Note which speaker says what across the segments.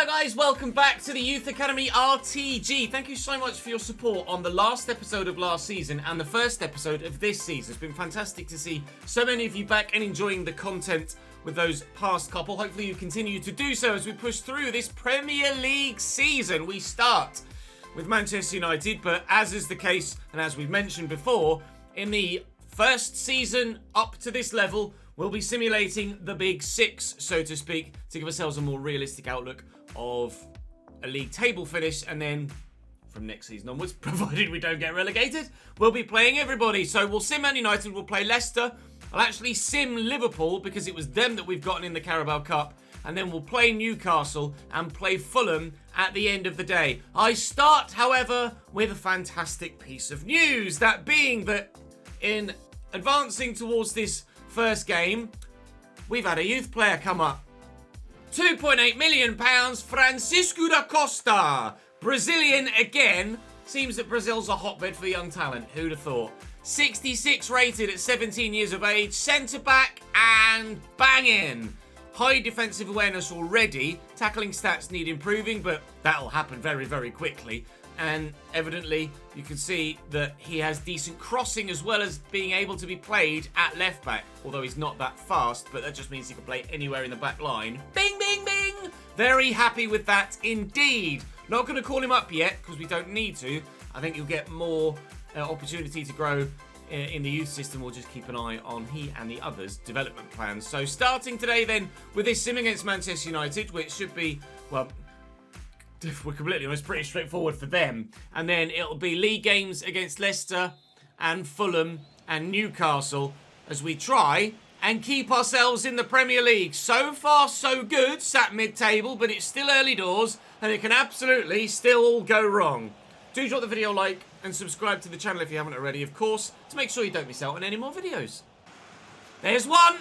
Speaker 1: Hello guys, welcome back to the Youth Academy RTG. Thank you so much for your support on the last episode of last season and the first episode of this season. It's been fantastic to see so many of you back and enjoying the content with those past couple. Hopefully you continue to do so as we push through this Premier League season. We start with Manchester United, but as is the case, and as we've mentioned before, in the first season up to this level, we'll be simulating the Big Six, so to speak, to give ourselves a more realistic outlook of a league table finish, and then from next season onwards, provided we don't get relegated, we'll be playing everybody. So we'll sim Man United, we'll play Leicester, I'll actually sim Liverpool because it was them that we've gotten in the Carabao Cup, and then we'll play Newcastle and play Fulham at the end of the day. I start, however, with a fantastic piece of news, that being that in advancing towards this first game, we've had a youth player come up. £2.8 million, Francisco da Costa. Brazilian again. Seems that Brazil's a hotbed for young talent. Who'd have thought? 66 rated at 17 years of age. Centre-back and banging. High defensive awareness already. Tackling stats need improving, but that'll happen very, very quickly. And evidently, you can see that he has decent crossing as well as being able to be played at left back. Although he's not that fast, but that just means he can play anywhere in the back line. Bing, bing, bing! Very happy with that indeed. Not going to call him up yet because we don't need to. I think you'll get more opportunity to grow in the youth system. We'll just keep an eye on he and the others' development plans. So starting today then with this sim against Manchester United, which should be, well, if we're completely honest, pretty straightforward for them. And then it'll be league games against Leicester and Fulham and Newcastle as we try and keep ourselves in the Premier League. So far, so good, sat mid-table, but it's still early doors and it can absolutely still all go wrong. Do drop the video a like and subscribe to the channel if you haven't already, of course, to make sure you don't miss out on any more videos. There's one.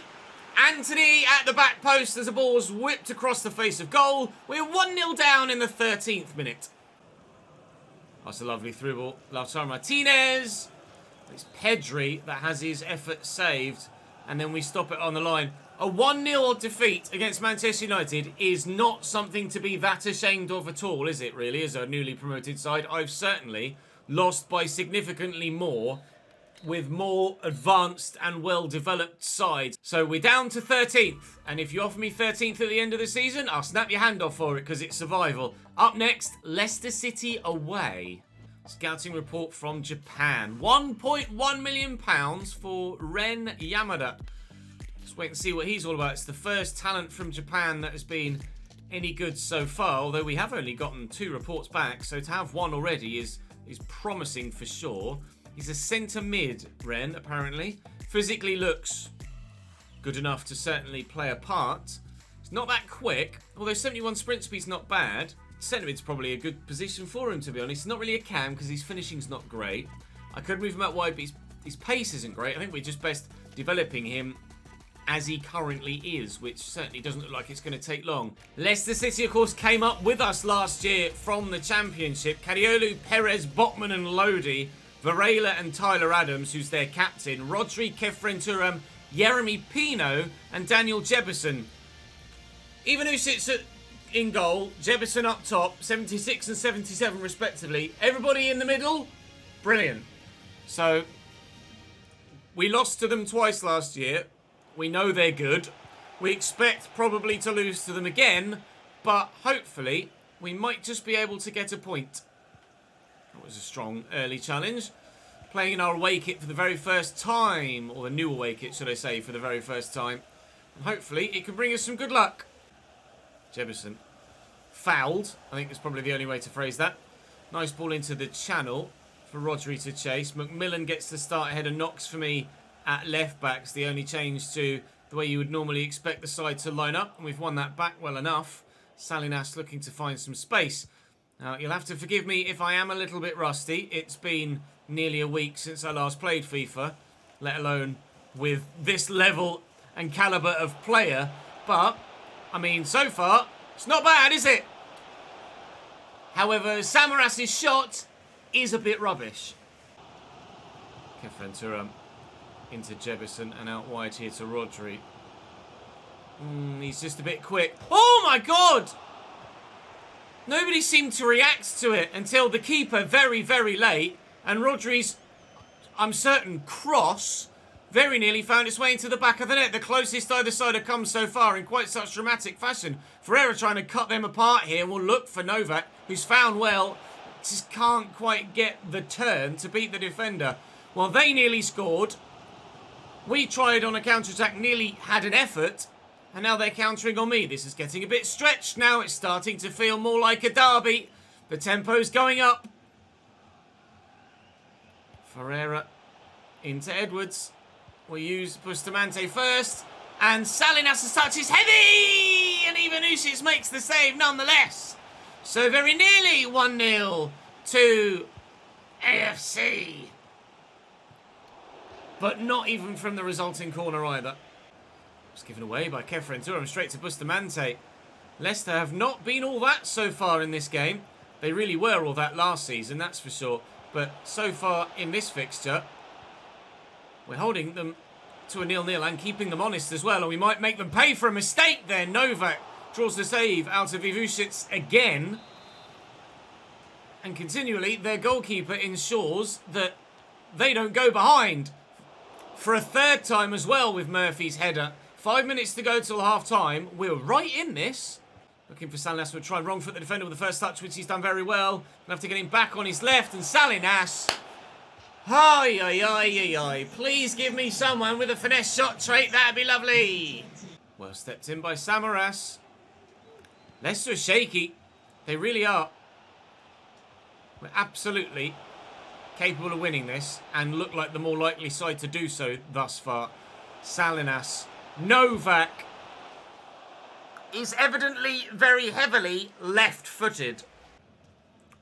Speaker 1: Anthony at the back post as the ball's whipped across the face of goal. We're 1-0 down in the 13th minute. That's a lovely through ball. Lautaro Martinez. It's Pedri that has his effort saved. And then we stop it on the line. A 1-0 defeat against Manchester United is not something to be that ashamed of at all, is it really, as a newly promoted side? I've certainly lost by significantly more with more advanced and well-developed sides. So we're down to 13th. And if you offer me 13th at the end of the season, I'll snap your hand off for it because it's survival. Up next, Leicester City away. Scouting report from Japan. £1.1 million for Ren Yamada. Let's wait and see what he's all about. It's the first talent from Japan that has been any good so far, although we have only gotten 2 reports back, so to have one already is promising for sure. He's a centre mid, Ren, apparently. Physically looks good enough to certainly play a part. He's not that quick, although 71 sprint speed's not bad. Centre mid's probably a good position for him, to be honest. He's not really a cam because his finishing's not great. I could move him out wide, but his pace isn't great. I think we're just best developing him as he currently is, which certainly doesn't look like it's going to take long. Leicester City, of course, came up with us last year from the Championship. Cariolo, Perez, Botman and Lodi. Varela and Tyler Adams, who's their captain. Rodri, Kefren Turam, Yeremy Pino and Daniel Jebison. Even who sits in goal, Jebison up top, 76 and 77 respectively. Everybody in the middle, brilliant. So, we lost to them twice last year. We know they're good. We expect probably to lose to them again, but hopefully we might just be able to get a point. That was a strong early challenge. Playing in our away kit for the very first time, or the new away kit, should I say, for the very first time. And hopefully it can bring us some good luck. Jebison fouled. I think that's probably the only way to phrase that. Nice ball into the channel for Rodri to chase. McMillan gets the start ahead of Knox for me at left back. It's the only change to the way you would normally expect the side to line up. And we've won that back well enough. Salinas looking to find some space. Now, you'll have to forgive me if I am a little bit rusty. It's been nearly a week since I last played FIFA, let alone with this level and calibre of player. But, I mean, so far, it's not bad, is it? However, Samaras's shot is a bit rubbish. Kefren Turam into Jebison and out wide here to Rodri. He's just a bit quick. Oh, my God! Nobody seemed to react to it until the keeper very, very late. And Rodri's, I'm certain, cross very nearly found its way into the back of the net. The closest either side have come so far in quite such dramatic fashion. Ferreira trying to cut them apart here. Will look for Novak, who's found well. Just can't quite get the turn to beat the defender. Well, they nearly scored. We tried on a counter-attack, nearly had an effort. And now they're countering on me. This is getting a bit stretched now. It's starting to feel more like a derby. The tempo's going up. Ferreira into Edwards. We'll use Bustamante first. And Salinas' touch is heavy! And even Usic makes the save nonetheless. So very nearly 1-0 to AFC. But not even from the resulting corner either. It's given away by Kefren straight to Bustamante. Leicester have not been all that so far in this game. They really were all that last season, that's for sure. But so far in this fixture, we're holding them to a 0-0 and keeping them honest as well. And we might make them pay for a mistake there. Novak draws the save out of Ivušić again. And continually, their goalkeeper ensures that they don't go behind. For a third time as well with Murphy's header. 5 minutes to go till half-time. We're right in this. Looking for Salinas. We'll try and wrong foot the defender with the first touch, which he's done very well. We'll have to get him back on his left. And Salinas. Ay, ay, ay, ay, ay. Please give me someone with a finesse shot trait. That'd be lovely. Well stepped in by Samaras. Leicester are shaky. They really are. We're absolutely capable of winning this and look like the more likely side to do so thus far. Salinas. Novak is evidently very heavily left-footed.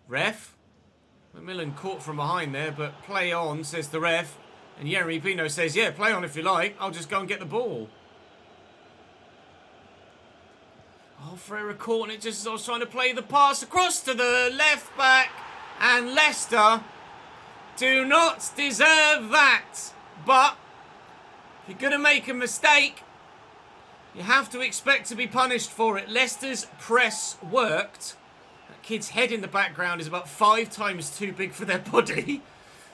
Speaker 1: Ref. Macmillan caught from behind there, but play on, says the ref. And Yeremy Pino says, yeah, play on if you like. I'll just go and get the ball. Oh, Ferreira caught and it just as I was trying to play the pass across to the left back. And Leicester do not deserve that. But if you're going to make a mistake, you have to expect to be punished for it. Leicester's press worked. That kid's head in the background is about 5 times too big for their body.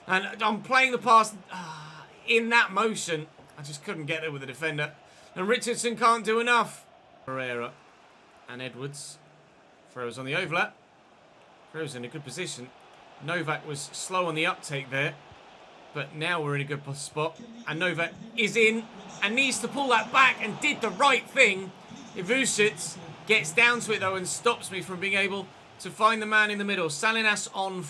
Speaker 1: And I'm playing the pass in that motion. I just couldn't get there with the defender. And Richardson can't do enough. Ferreira and Edwards. Ferreira's on the overlap. Ferreira's in a good position. Novak was slow on the uptake there. But now we're in a good spot. And Novak is in and needs to pull that back and did the right thing. Ivušić gets down to it though and stops me from being able to find the man in the middle. Salinas on...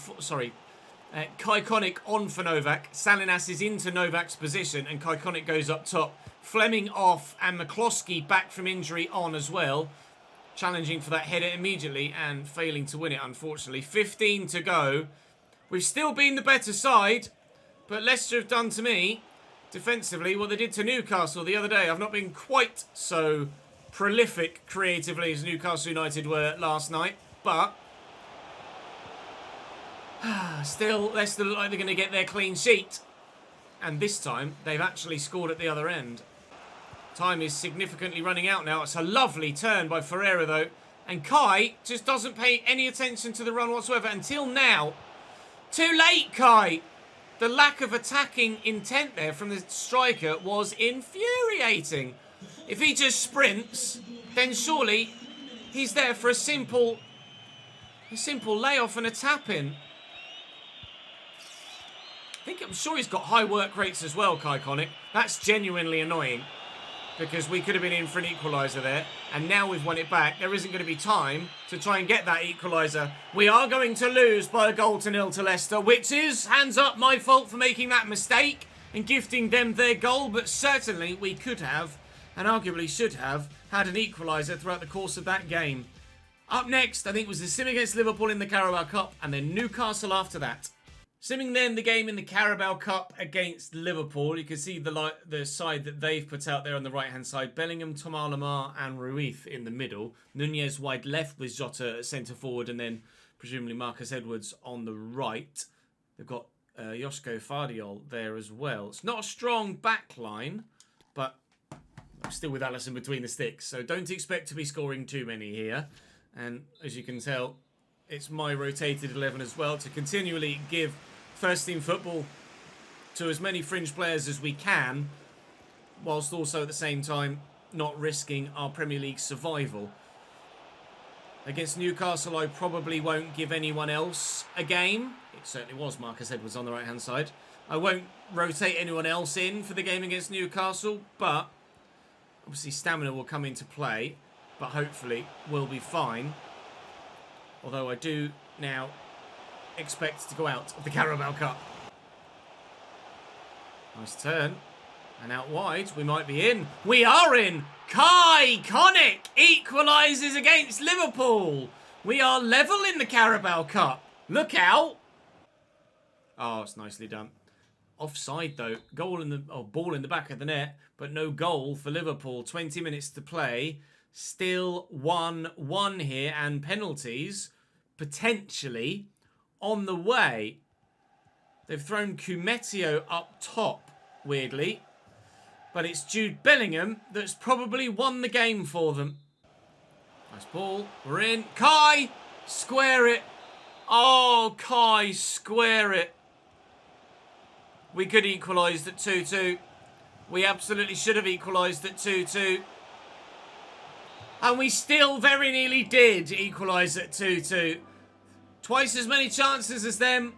Speaker 1: Kaikonic on for Novak. Salinas is into Novak's position and Kaikonic goes up top. Fleming off and McCloskey back from injury on as well. Challenging for that header immediately and failing to win it, unfortunately. 15 to go. We've still been the better side, but Leicester have done to me, defensively, what they did to Newcastle the other day. I've not been quite so prolific creatively as Newcastle United were last night, but still, Leicester look like they're going to get their clean sheet. And this time, they've actually scored at the other end. Time is significantly running out now. It's a lovely turn by Ferreira, though. And Kai just doesn't pay any attention to the run whatsoever until now. Too late, Kai. The lack of attacking intent there from the striker was infuriating. If he just sprints, then surely he's there for a simple layoff and a tap-in. I'm sure he's got high work rates as well, Kaikonic. That's genuinely annoying. Because we could have been in for an equaliser there. And now we've won it back. There isn't going to be time to try and get that equaliser. We are going to lose by 1-0 to Leicester. Which is, hands up, my fault for making that mistake. And gifting them their goal. But certainly we could have, and arguably should have, had an equaliser throughout the course of that game. Up next, I think, was the sim against Liverpool in the Carabao Cup. And then Newcastle after that. Simming then the game in the Carabao Cup against Liverpool. You can see the side that they've put out there on the right-hand side. Bellingham, Thomas Lemar and Ruiz in the middle. Nunez wide left with Jota centre-forward and then presumably Marcus Edwards on the right. They've got Joško Fardiol there as well. It's not a strong back line, but I'm still with Alisson between the sticks. So don't expect to be scoring too many here. And as you can tell, it's my rotated 11 as well to continually give first team football to as many fringe players as we can, whilst also at the same time not risking our Premier League survival. Against Newcastle, I probably won't give anyone else a game. It certainly was Marcus Edwards on the right-hand side. I won't rotate anyone else in for the game against Newcastle, but obviously stamina will come into play, but hopefully we'll be fine. Although I do now expect to go out of the Carabao Cup. Nice turn. And out wide, we might be in. We are in! Kai Connick equalises against Liverpool. We are level in the Carabao Cup. Look out! Oh, it's nicely done. Offside though. Ball in the back of the net, but no goal for Liverpool. 20 minutes to play. Still 1-1 here, and penalties potentially on the way. They've thrown Kumetio up top, weirdly. But it's Jude Bellingham that's probably won the game for them. Nice ball. We're in. Kai! Square it. Oh, Kai, square it. We could equalise at 2-2. We absolutely should have equalised at 2-2. And we still very nearly did equalise at 2-2. Twice as many chances as them.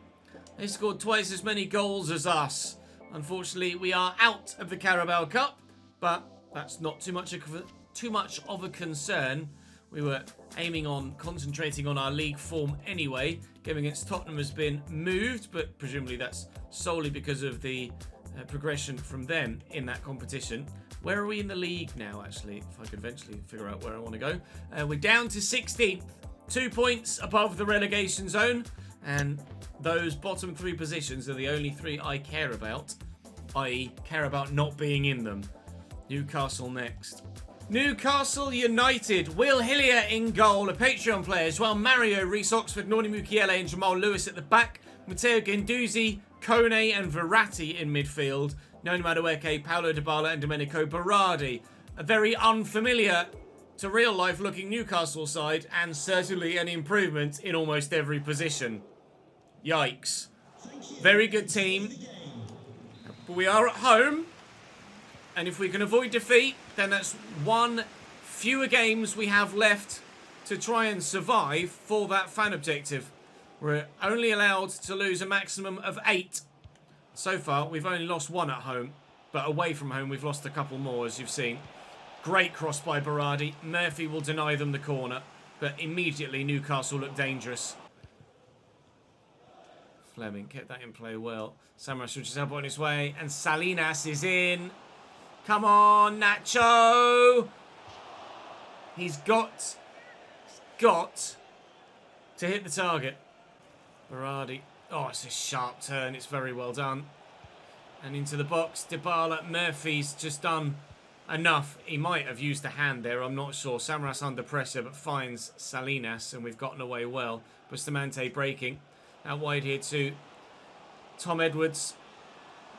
Speaker 1: They scored twice as many goals as us. Unfortunately, we are out of the Carabao Cup, but that's not too much of a concern. We were aiming on concentrating on our league form anyway. Game against Tottenham has been moved, but presumably that's solely because of the progression from them in that competition. Where are we in the league now, actually? If I could eventually figure out where I want to go. We're down to 16th, 2 points above the relegation zone, and those bottom 3 positions are the only 3 I care about, i.e. care about not being in them. Newcastle next. Newcastle United. Will Hillier in goal, a Patreon player as well. Mario, Reece Oxford, Nordi Mukiele and Jamal Lewis at the back. Matteo Guendouzi, Kone and Verratti in midfield. Noni Madueke, Paulo Dybala and Domenico Berardi. A very unfamiliar to real life looking Newcastle side, and certainly an improvement in almost every position. Yikes. Very good team. But we are at home. And if we can avoid defeat, then that's 1 fewer games we have left to try and survive for that fan objective. We're only allowed to lose a maximum of 8. So far, we've only lost 1 at home. But away from home, we've lost a couple more, as you've seen. Great cross by Berardi. Murphy will deny them the corner. But immediately, Newcastle look dangerous. Fleming kept that in play well. Samaras switches up on his way. And Salinas is in. Come on, Nacho. He's got to hit the target. Berardi. Oh, it's a sharp turn. It's very well done. And into the box. Dybala. Murphy's just done enough. He might have used a hand there. I'm not sure. Samaras under pressure, but finds Salinas. And we've gotten away well. Bustamante breaking. Out wide here to Tom Edwards.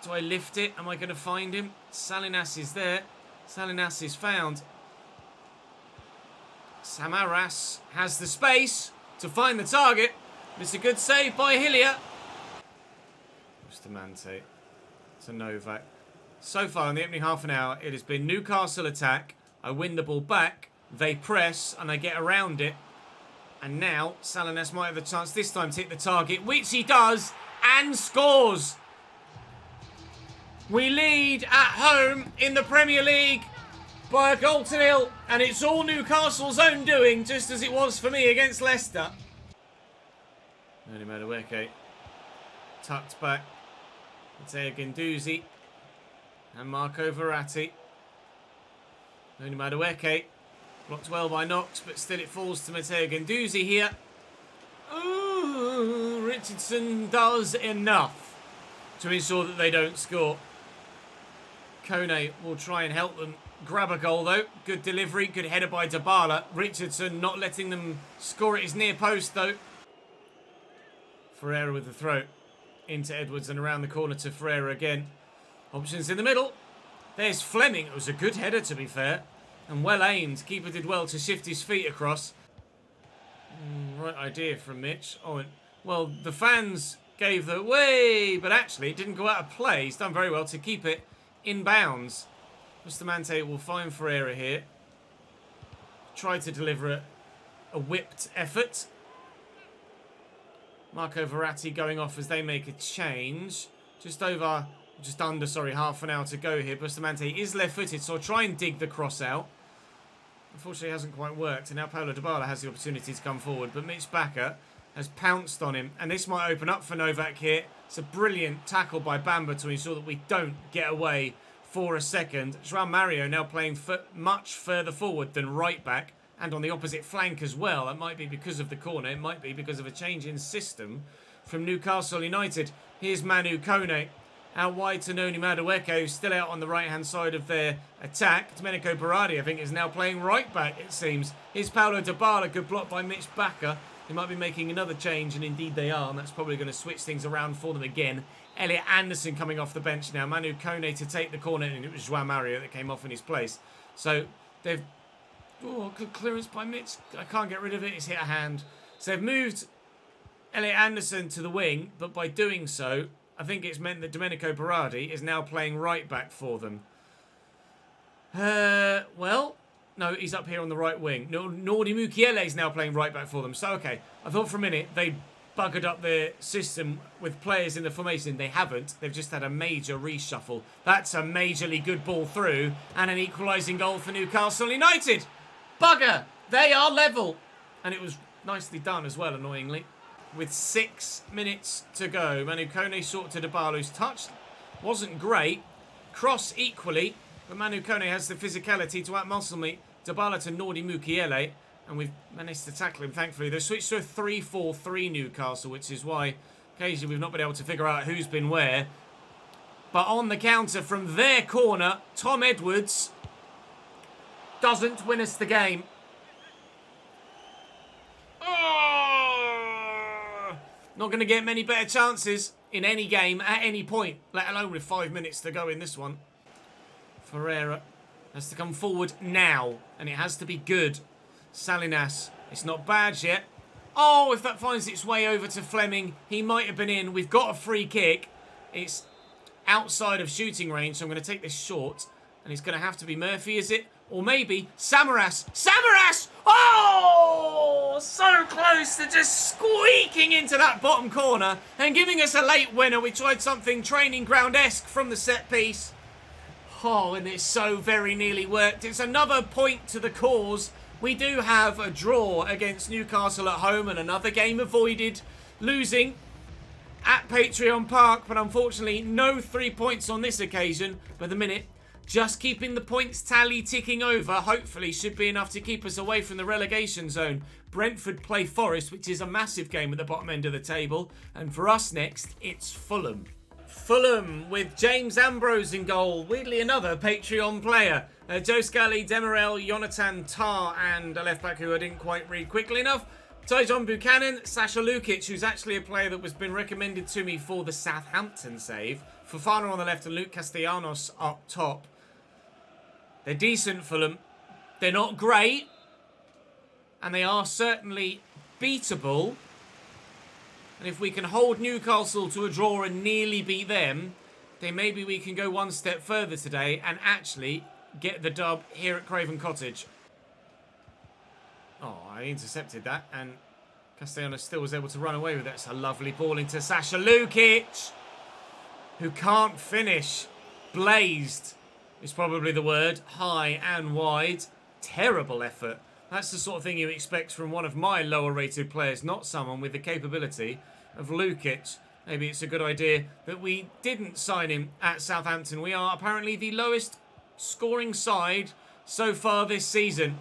Speaker 1: Do I lift it? Am I going to find him? Salinas is there. Salinas is found. Samaras has the space to find the target. It's a good save by Hillier. Bustamante to Novak. So far in the opening half an hour, it has been Newcastle attack. I win the ball back. They press and I get around it. And now Salinas might have a chance this time to hit the target, which he does and scores. We lead at home in the Premier League by 1-0, and it's all Newcastle's own doing, just as it was for me against Leicester. Noni Madueke tucked back. Matteo Guendouzi and Marco Verratti. Noni Madueke blocked well by Knox, but still it falls to Matteo Guendouzi here. Ooh, Richardson does enough to ensure that they don't score. Kone will try and help them grab a goal though. Good delivery, good header by Dybala. Richardson not letting them score at his near post though. Ferreira with the throw into Edwards and around the corner to Ferreira again. Options in the middle. There's Fleming. It was a good header to be fair. And well aimed. Keeper did well to shift his feet across. Right idea from Mitch. Oh, well, the fans gave the way, but actually it didn't go out of play. He's done very well to keep it in bounds. Bustamante will find Ferreira here. Try to deliver a whipped effort. Marco Verratti going off as they make a change. Just under, half an hour to go here. Bustamante is left-footed, so I'll try and dig the cross out. Unfortunately, it hasn't quite worked, and now Paulo Dybala has the opportunity to come forward, but Mitch Bakker has pounced on him, and this might open up for Novak here. It's a brilliant tackle by Bamba to ensure that we don't get away for a second. João Mario now playing much further forward than right back, and on the opposite flank as well. That might be because of the corner. It might be because of a change in system from Newcastle United. Here's Manu Kone out wide to Noni Madueke, still out on the right-hand side of their attack. Domenico Berardi, I think, is now playing right back, it seems. Here's Paulo Dybala, good block by Mitch Bakker. They might be making another change, and indeed they are, and that's probably going to switch things around for them again. Elliot Anderson coming off the bench now. Manu Kone to take the corner, and it was João Mario that came off in his place. So they've... Oh, good clearance by Mitch. I can't get rid of it. It's hit a hand. So they've moved Elliot Anderson to the wing, but by doing so, I think it's meant that Domenico Berardi is now playing right back for them. Well, no, he's up here on the right wing. Nordi Mukiele is now playing right back for them. So, okay, I thought for a minute they buggered up their system with players in the formation. They haven't. They've just had a major reshuffle. That's a majorly good ball through and an equalising goal for Newcastle United. Bugger! They are level. And it was nicely done as well, annoyingly. With 6 minutes to go. Manu Kone short to Dybala's touch. Wasn't great. Cross equally. But Manu Kone has the physicality to outmuscle me. Dybala to Nordi Mukiele. And we've managed to tackle him, thankfully. They've switched to a 3-4-3 Newcastle, which is why occasionally we've not been able to figure out who's been where. But on the counter from their corner, Tom Edwards doesn't win us the game. Not going to get many better chances in any game at any point, let alone with 5 minutes to go in this one. Ferreira has to come forward now, and it has to be good. Salinas, it's not bad yet. Oh, if that finds its way over to Fleming, he might have been in. We've got a free kick. It's outside of shooting range, so I'm going to take this short. And it's going to have to be Murphy, is it? Or maybe Samaras. Samaras! Oh! So close to just squeaking into that bottom corner and giving us a late winner. We tried something training ground-esque from the set piece. Oh, and it so very nearly worked. It's another point to the cause. We do have a draw against Newcastle at home and another game avoided. Losing at Patreon Park, but unfortunately no 3 points on this occasion. But the minute, just keeping the points tally ticking over, hopefully should be enough to keep us away from the relegation zone. Brentford play Forest, which is a massive game at the bottom end of the table. And for us next, it's Fulham. Fulham with James Ambrose in goal. Weirdly, another Patreon player. Joe Scally, Demirel, Jonathan Tah, and a left-back who I didn't quite read quickly enough. Tyjon Buchanan, Sasha Lukic, who's actually a player that was been recommended to me for the Southampton save. Fofana on the left and Luke Castellanos up top. They're decent, Fulham. They're not great. And they are certainly beatable. And if we can hold Newcastle to a draw and nearly beat them, then maybe we can go one step further today and actually get the dub here at Craven Cottage. Oh, I intercepted that, and Castellanos still was able to run away with it. It's a lovely ball into Sasha Lukic, who can't finish. Blazed is probably the word. High and wide. Terrible effort. That's the sort of thing you expect from one of my lower-rated players, not someone with the capability of Lukic. Maybe it's a good idea that we didn't sign him at Southampton. We are apparently the lowest scoring side so far this season,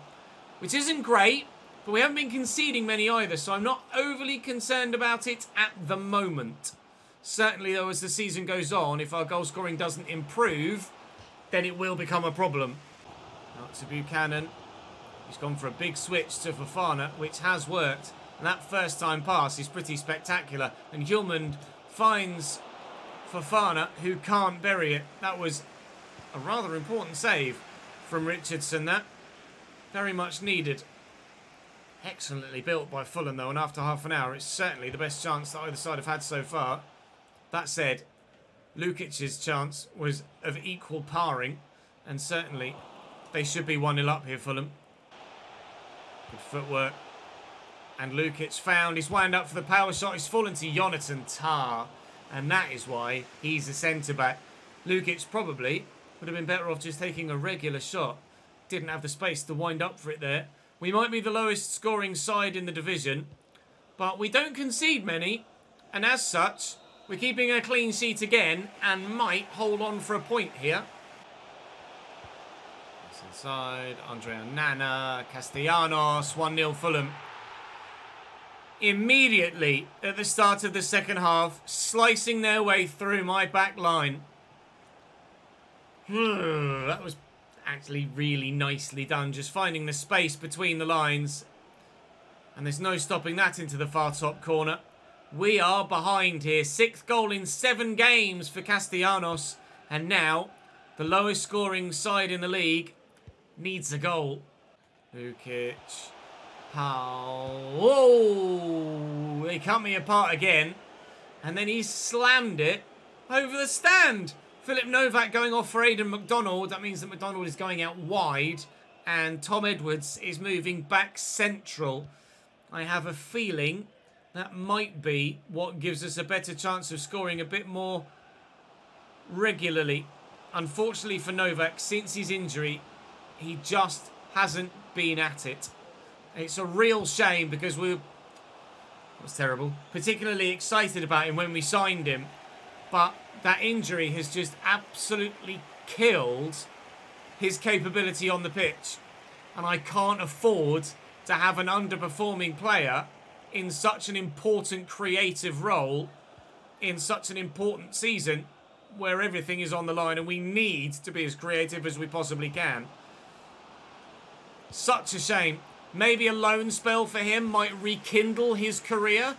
Speaker 1: which isn't great, but we haven't been conceding many either, so I'm not overly concerned about it at the moment. Certainly, though, as the season goes on, if our goal scoring doesn't improve, then it will become a problem. Out to Buchanan. He's gone for a big switch to Fofana, which has worked. And that first time pass is pretty spectacular. And Hjulmand finds Fofana, who can't bury it. That was a rather important save from Richardson, that. Very much needed. Excellently built by Fulham, though, and after half an hour, it's certainly the best chance that either side have had so far. That said, Lukic's chance was of equal paring, and certainly they should be 1-0 up here, Fulham. Good footwork. And Lukic found, he's wound up for the power shot, he's fallen to Jonathan Tah, and that is why he's a centre-back. Lukic probably would have been better off just taking a regular shot. Didn't have the space to wind up for it there. We might be the lowest scoring side in the division, but we don't concede many, and as such, we're keeping a clean sheet again and might hold on for a point here. It's inside, Andre Onana, Castellanos, 1-0 Fulham. Immediately at the start of the second half, slicing their way through my back line. That was actually really nicely done, just finding the space between the lines. And there's no stopping that into the far top corner. We are behind here. 6th goal in 7 games for Castellanos. And now, the lowest scoring side in the league needs a goal. Lukic. Oh, they cut me apart again. And then he slammed it over the stand. Philip Novak going off for Aidan McDonald. That means that McDonald is going out wide. And Tom Edwards is moving back central. I have a feeling that might be what gives us a better chance of scoring a bit more regularly. Unfortunately for Novak, since his injury, he just hasn't been at it. It's a real shame because we were, it was terrible, particularly excited about him when we signed him. But that injury has just absolutely killed his capability on the pitch. And I can't afford to have an underperforming player in such an important creative role in such an important season where everything is on the line and we need to be as creative as we possibly can. Such a shame. Maybe a loan spell for him might rekindle his career,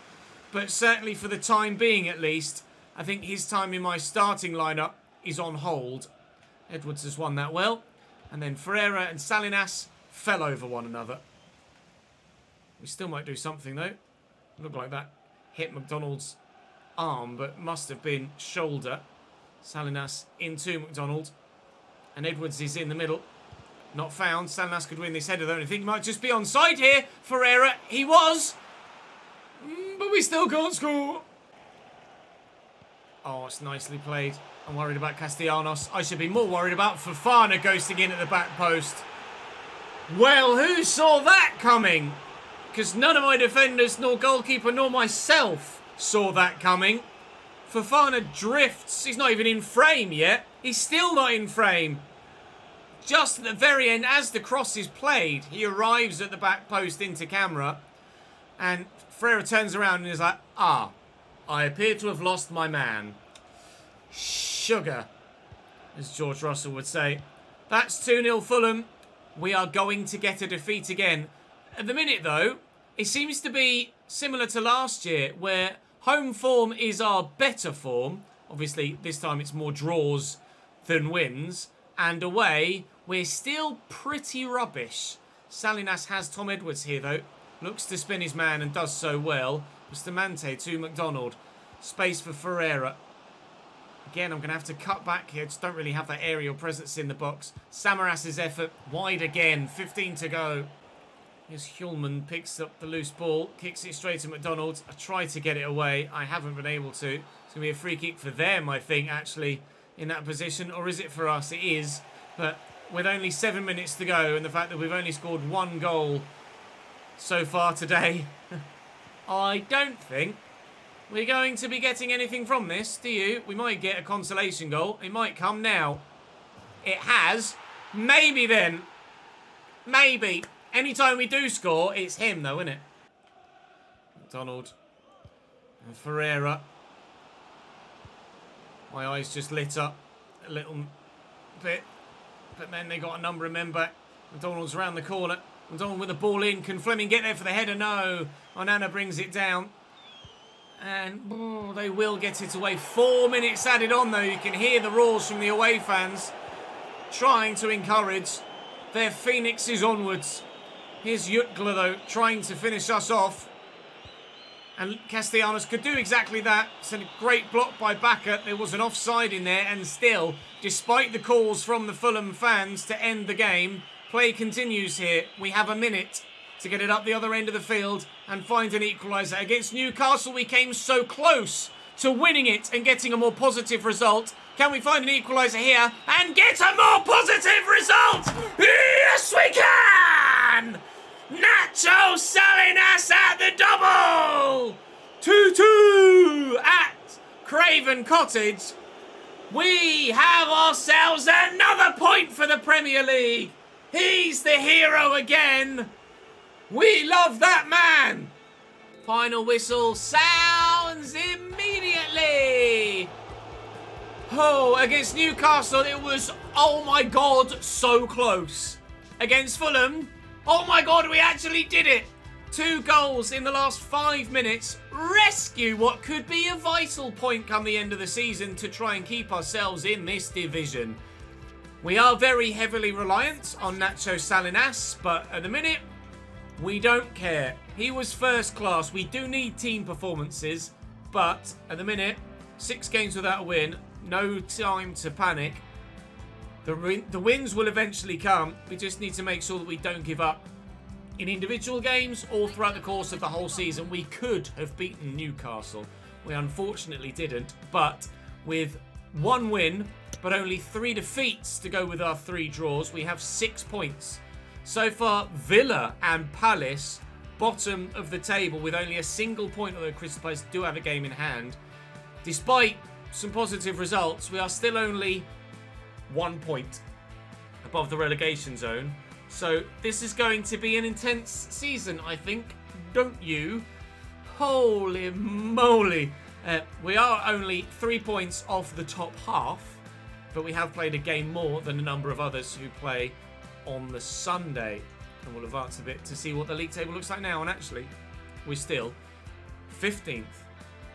Speaker 1: but certainly for the time being at least, I think his time in my starting lineup is on hold. Edwards has won that well. And then Ferreira and Salinas fell over one another. We still might do something though. Looked like that hit McDonald's arm, but must have been shoulder. Salinas into McDonald. And Edwards is in the middle. Not found. Salinas could win this header though. And I think he might just be onside here. Ferreira, he was. But we still can't score. Oh, it's nicely played. I'm worried about Castellanos. I should be more worried about Fofana ghosting in at the back post. Well, who saw that coming? Because none of my defenders, nor goalkeeper, nor myself saw that coming. Fofana drifts. He's not even in frame yet. He's still not in frame. Just at the very end, as the cross is played, he arrives at the back post into camera. And Ferreira turns around and is like, ah, I appear to have lost my man. Sugar, as George Russell would say. That's 2-0 Fulham. We are going to get a defeat again. At the minute, though, it seems to be similar to last year, where home form is our better form. Obviously, this time it's more draws than wins. And away, we're still pretty rubbish. Salinas has Tom Edwards here, though. Looks to spin his man and does so well. Bustamante to McDonald. Space for Ferreira. Again, I'm going to have to cut back here. Just don't really have that aerial presence in the box. Samaras' effort wide again. 15 to go. Here's Hjulman, picks up the loose ball. Kicks it straight to McDonald. I tried to get it away. I haven't been able to. It's going to be a free kick for them, I think, actually, in that position. Or is it for us? It is. But with only 7 minutes to go and the fact that we've only scored 1 goal so far today, I don't think we're going to be getting anything from this, do you? We might get a consolation goal. It might come now. It has. Maybe then. Maybe. Anytime we do score, it's him though, isn't it? McDonald. And Ferreira. My eyes just lit up a little bit. But then they got a number of men back. McDonald's around the corner. McDonald with the ball in. Can Fleming get there for the header? No. Onana brings it down. And they will get it away. 4 minutes added on, though. You can hear the roars from the away fans trying to encourage their phoenixes onwards. Here's Jutgla, though, trying to finish us off. And Castellanos could do exactly that. It's a great block by Bakker. There was an offside in there, and still, despite the calls from the Fulham fans to end the game, play continues here. We have a minute to get it up the other end of the field and find an equaliser. Against Newcastle, we came so close to winning it and getting a more positive result. Can we find an equaliser here and get a more positive result? Yes, we can! Nacho Salinas at the double! 2-2 at Craven Cottage. We have ourselves another point for the Premier League. He's the hero again. We love that man. Final whistle sounds immediately. Oh, against Newcastle, it was, oh my God, so close. Against Fulham, oh my God, we actually did it. 2 goals in the last 5 minutes. Rescue what could be a vital point come the end of the season to try and keep ourselves in this division. We are very heavily reliant on Nacho Salinas, but at the minute, we don't care. He was first class. We do need team performances, but at the minute, 6 games without a win. No time to panic. The wins will eventually come. We just need to make sure that we don't give up. In individual games or throughout the course of the whole season, we could have beaten Newcastle. We unfortunately didn't, but with 1 win, but only 3 defeats to go with our 3 draws, we have 6 points. So far, Villa and Palace, bottom of the table with only a single point, although Crystal Palace do have a game in hand. Despite some positive results, we are still only 1 point above the relegation zone. So this is going to be an intense season, I think. Don't you? Holy moly. We are only 3 points off the top half, but we have played a game more than a number of others who play on the Sunday. And we'll advance a bit to see what the league table looks like now. And actually, we're still 15th.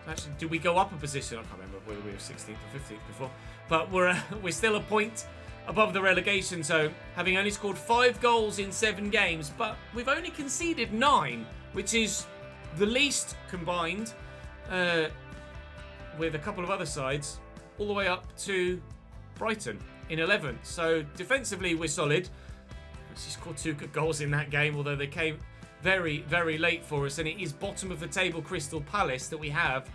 Speaker 1: Actually, did we go up a position? I can't remember whether we were 16th or 15th before. But we're still a point above the relegation zone, having only scored 5 goals in 7 games. But we've only conceded 9, which is the least combined with a couple of other sides, all the way up to Brighton in 11th. So defensively, we're solid. Actually scored 2 good goals in that game, although they came very, very late for us. And it is bottom of the table Crystal Palace that we have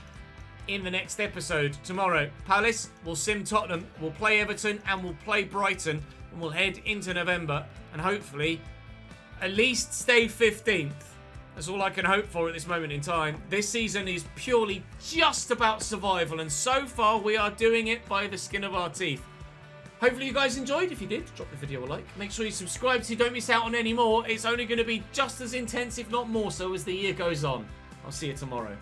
Speaker 1: in the next episode tomorrow. Palace will sim Tottenham, we'll play Everton, and we'll play Brighton. And we'll head into November and hopefully at least stay 15th. That's all I can hope for at this moment in time. This season is purely just about survival, and so far we are doing it by the skin of our teeth. Hopefully you guys enjoyed. If you did, drop the video a like. Make sure you subscribe so you don't miss out on any more. It's only going to be just as intense, if not more so, as the year goes on. I'll see you tomorrow.